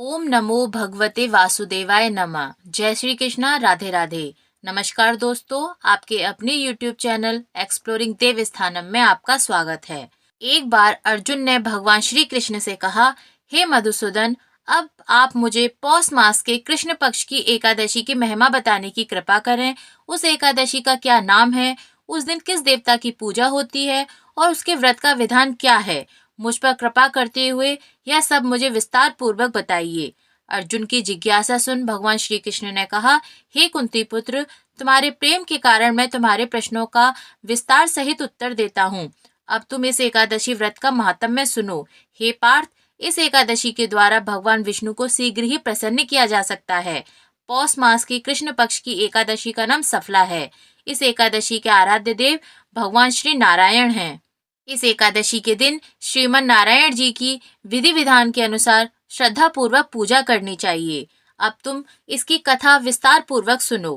ओम नमो भगवते वासुदेवाय नमः। जय श्री कृष्णा। राधे राधे। नमस्कार दोस्तों, आपके अपने YouTube चैनल एक्सप्लोरिंग देव स्थानम में आपका स्वागत है। एक बार अर्जुन ने भगवान श्री कृष्ण से कहा, हे मधुसूदन, अब आप मुझे पौष मास के कृष्ण पक्ष की एकादशी की महिमा बताने की कृपा करें। उस एकादशी का क्या नाम है, उस दिन किस देवता की पूजा होती है और उसके व्रत का विधान क्या है। मुझ पर कृपा करते हुए यह सब मुझे विस्तार पूर्वक बताइए। अर्जुन की जिज्ञासा सुन भगवान श्री कृष्ण ने कहा, हे कुंती पुत्र, तुम्हारे प्रेम के कारण मैं तुम्हारे प्रश्नों का विस्तार सहित उत्तर देता हूँ। अब तुम इस एकादशी व्रत का महात्म्य सुनो। हे पार्थ, इस एकादशी के द्वारा भगवान विष्णु को शीघ्र ही प्रसन्न किया जा सकता है। पौष मास की कृष्ण पक्ष की एकादशी का नाम सफला है। इस एकादशी के आराध्य देव भगवान श्री नारायण हैं। इस एकादशी के दिन श्रीमन नारायण जी की विधि विधान के अनुसार श्रद्धा पूर्वक पूजा करनी चाहिए। अब तुम इसकी कथा विस्तार पूर्वक सुनो।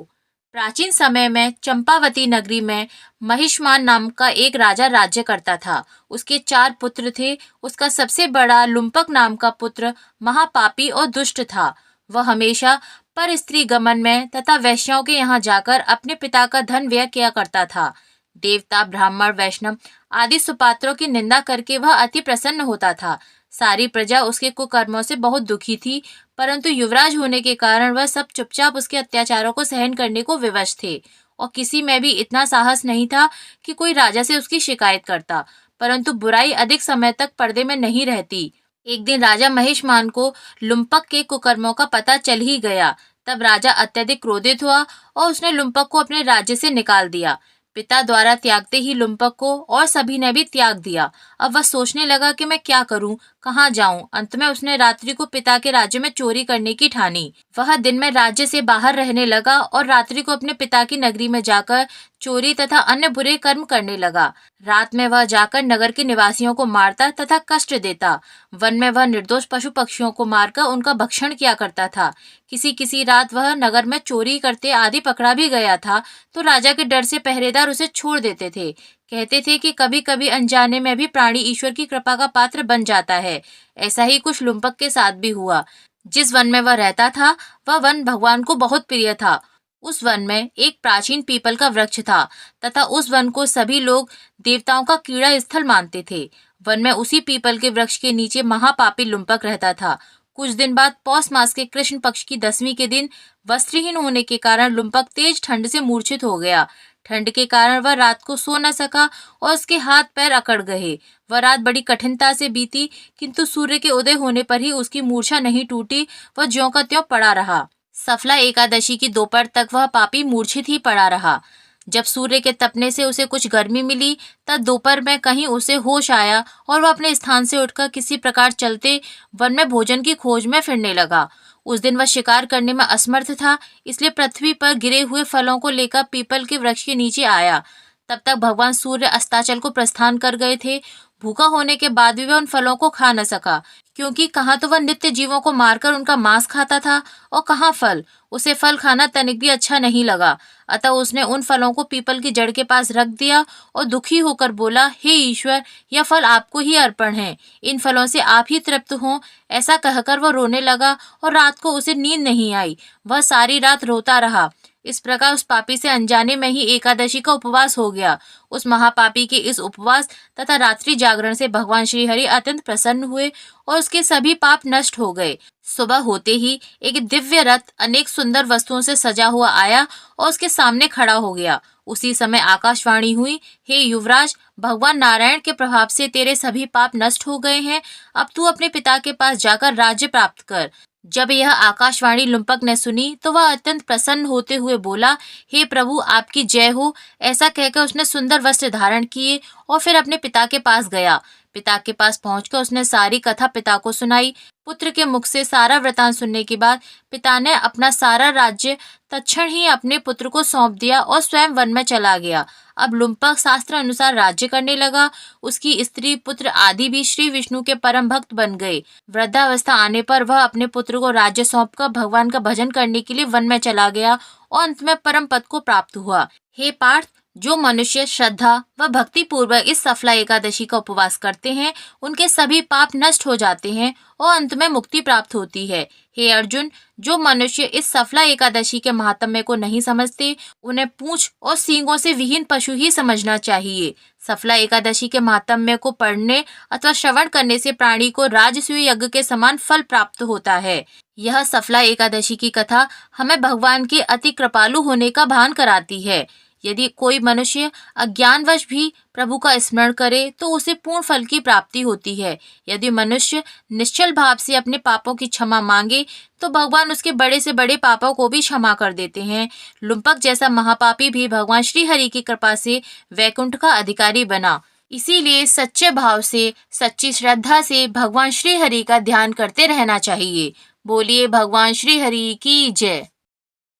प्राचीन समय में चंपावती नगरी में महिष्मान नाम का एक राजा राज्य करता था। उसके 4 पुत्र थे। उसका सबसे बड़ा लुम्पक नाम का पुत्र महापापी और दुष्ट था। वह हमेशा पर स्त्री गमन में तथा वैश्यों के यहाँ जाकर अपने पिता का धन व्यय किया करता था। देवता, ब्राह्मण, वैष्णव आदि सुपात्रों की निंदा करके वह अति प्रसन्न होता था। सारी प्रजा उसके कुकर्मों से बहुत दुखी थी, परंतु युवराज होने के कारण वह सब चुपचाप उसके अत्याचारों को सहन करने को विवश थे और किसी में भी इतना साहस नहीं था कि कोई राजा से उसकी शिकायत करता। परंतु बुराई अधिक समय तक पर्दे में नहीं रहती। एक दिन राजा महिष्मान को लुम्पक के कुकर्मों का पता चल ही गया। तब राजा अत्यधिक क्रोधित हुआ और उसने लुम्पक को अपने राज्य से निकाल दिया। पिता द्वारा त्यागते ही लुम्पक को और सभी ने भी त्याग दिया। अब वह सोचने लगा कि मैं क्या करूं, कहाँ जाऊं। अंत में उसने रात्रि को पिता के राज्य में चोरी करने की ठानी। वह दिन में राज्य से बाहर रहने लगा और रात्रि को अपने पिता की नगरी में जाकर चोरी तथा अन्य बुरे कर्म करने लगा। रात में वह जाकर नगर के निवासियों को मारता तथा कष्ट देता। वन में वह निर्दोष पशु पक्षियों को मारकर उनका भक्षण किया करता था। किसी किसी रात वह नगर में चोरी करते आदि पकड़ा भी गया था तो राजा के डर से पहरेदार उसे छोड़ देते थे। कहते थे कि कभी कभी अनजाने में भी प्राणी ईश्वर की कृपा का पात्र बन जाता है। ऐसा ही कुछ लुम्पक के साथ भी हुआ। जिस वन में वह रहता था वह वन भगवान को बहुत प्रिय था। उस वन में एक प्राचीन पीपल का वृक्ष था तथा उस वन को सभी लोग देवताओं का क्रीड़ा स्थल मानते थे। वन में उसी पीपल के वृक्ष के नीचे महापापी लुम्पक रहता था। कुछ दिन बाद पौष मास के कृष्ण पक्ष की 10वीं के दिन वस्त्रहीन होने के कारण लुम्पक तेज ठंड से मूर्छित हो गया। ठंड के कारण वह रात को सो न सका और उसके हाथ पैर अकड़ गए। वह रात बड़ी कठिनता से बीती, किंतु सूर्य के उदय होने पर ही उसकी मूर्छा नहीं टूटी। वह ज्यों का त्यों पड़ा रहा। सफला एकादशी की दोपहर तक वह पापी मूर्छित ही पड़ा रहा। जब सूर्य के तपने से उसे कुछ गर्मी मिली तब दोपहर में कहीं उसे होश आया और वह अपने स्थान से उठकर किसी प्रकार चलते वन में भोजन की खोज में फिरने लगा। उस दिन वह शिकार करने में असमर्थ था, इसलिए पृथ्वी पर गिरे हुए फलों को लेकर पीपल के वृक्ष के नीचे आया। तब तक भगवान सूर्य अस्ताचल को प्रस्थान कर गए थे। भूखा होने के बाद भी वह उन फलों को खा न सका, क्योंकि कहाँ तो वह नित्य जीवों को मारकर उनका मांस खाता था और कहाँ फल। उसे फल खाना तनिक भी अच्छा नहीं लगा। अतः उसने उन फलों को पीपल की जड़ के पास रख दिया और दुखी होकर बोला, हे ईश्वर, यह फल आपको ही अर्पण है। इन फलों से आप ही तृप्त हों। ऐसा कहकर वह रोने लगा और रात को उसे नींद नहीं आई। वह सारी रात रोता रहा। इस प्रकार उस पापी से अनजाने में ही एकादशी का उपवास हो गया। उस महापापी के इस उपवास तथा रात्रि जागरण से भगवान श्री हरि अत्यंत प्रसन्न हुए और उसके सभी पाप नष्ट हो गए। सुबह होते ही एक दिव्य रथ अनेक सुंदर वस्तुओं से सजा हुआ आया और उसके सामने खड़ा हो गया। उसी समय आकाशवाणी हुई, हे युवराज, भगवान नारायण के प्रभाव से तेरे सभी पाप नष्ट हो गए हैं। अब तू अपने पिता के पास जाकर राज्य प्राप्त कर। जब यह आकाशवाणी लुम्पक ने सुनी तो वह अत्यंत प्रसन्न होते हुए बोला, हे प्रभु, आपकी जय हो। ऐसा कहकर उसने सुंदर वस्त्र धारण किए और फिर अपने पिता के पास गया। पिता के पास पहुंचकर उसने सारी कथा पिता को सुनाई। पुत्र के मुख से सारा वृतांत सुनने के बाद पिता ने अपना सारा राज्य तत्क्षण ही अपने पुत्र को सौंप दिया और स्वयं वन में चला गया। अब लुम्पक शास्त्र अनुसार राज्य करने लगा। उसकी स्त्री, पुत्र आदि भी श्री विष्णु के परम भक्त बन गए। वृद्धावस्था आने पर वह अपने पुत्र को राज्य सौंपकर भगवान का भजन करने के लिए वन में चला गया और अंत में परम पद को प्राप्त हुआ। हे पार्थ, जो मनुष्य श्रद्धा व भक्ति पूर्वक इस सफला एकादशी का उपवास करते हैं, उनके सभी पाप नष्ट हो जाते हैं और अंत में मुक्ति प्राप्त होती है। हे अर्जुन, जो मनुष्य इस सफला एकादशी के महात्म्य को नहीं समझते, उन्हें पूंछ और सींगों से विहीन पशु ही समझना चाहिए। सफला एकादशी के महात्म्य को पढ़ने अथवा श्रवण करने से प्राणी को राजसूय यज्ञ के समान फल प्राप्त होता है। यह सफला एकादशी की कथा हमें भगवान के अति कृपालु होने का भान कराती है। यदि कोई मनुष्य अज्ञानवश भी प्रभु का स्मरण करे तो उसे पूर्ण फल की प्राप्ति होती है। यदि मनुष्य निश्चल भाव से अपने पापों की क्षमा मांगे तो भगवान उसके बड़े से बड़े पापों को भी क्षमा कर देते हैं। लुम्पक जैसा महापापी भी भगवान श्री हरि की कृपा से वैकुंठ का अधिकारी बना। इसीलिए सच्चे भाव से, सच्ची श्रद्धा से भगवान श्री हरि का ध्यान करते रहना चाहिए। बोलिए भगवान श्री हरि की जय।